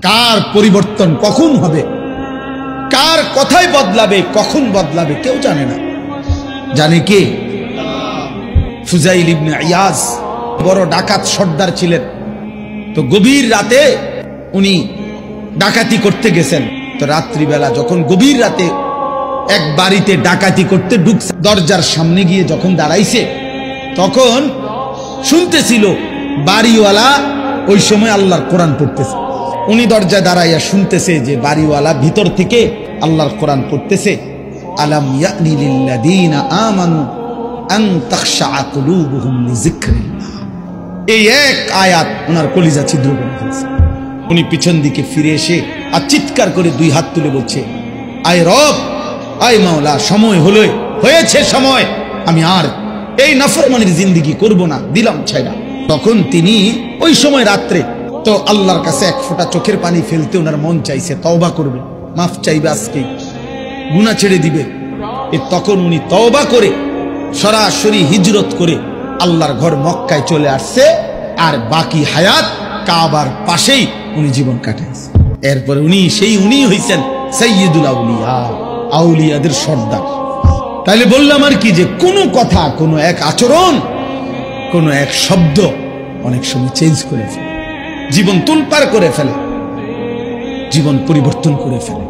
কার পরিবর্তন কখন হবে, কার কথাই বদলাবে, কখন বদলাবে কেউ জানে না। জানে কে? ফুজাইল ইবনে ইয়াজ বড় ডাকাত সর্দার ছিলেন। তো গভীর রাতে উনি ডাকাতি করতে গেছেন। তো রাত্রিবেলা যখন গভীর রাতে এক বাড়িতে ডাকাতি করতে ঢুকছে, দরজার সামনে গিয়ে যখন দাঁড়াইছে তখন শুনতেছিল বাড়িওয়ালা ওই সময় আল্লাহর কোরআন পড়তেছে। উনি দরজায় দাঁড়াইয়া শুনতেছে যে বাড়িওয়ালা ভিতর থেকে আল্লাহর কোরআন পড়তেছে, আলাম ইয়ানি লিল্লাযীনা আমানু আন তাখশা কুলুবুহুম লিযিকরিল্লাহ। এই এক আয়াত ওনার কলিজা ছিদ্র করে ফেলছে। উনি পিছন দিকে ফিরে এসে আর চিৎকার করে দুই হাত তুলে বলছে, আয় রব, আয় মাওলা, সময় হলো, হয়েছে সময়, আমি আর এই নাফরমানির জিন্দেগি করব না, দিলাম ছাইরা। তখন তিনি ওই সময় রাত্রে তো আল্লাহর কাছে এক ফোঁটা চোখের পানি ফেলতে ওনার মন চাইছে, তওবা করবে, মাফ চাইবে, আজকে গুনাহ ছেড়ে দিবে। তখন উনি তওবা করে সরাসরি হিজরত করে আল্লাহর ঘর মক্কায় চলে আসছে, আর বাকি হায়াত কাবার পাশেই উনি জীবন কাটাইছে। এরপরে উনি হইছেন সাইয়্যিদুল আউলিয়া, আউলিয়াদের সর্দার। তাইলে বললাম আর কি, যে কোনো কথা, কোনো এক আচরণ, কোনো এক শব্দ অনেক সময় চেঞ্জ করে ফেলে, জীবন তুলপার করে ফেলে, জীবন পরিবর্তন করে ফেলে।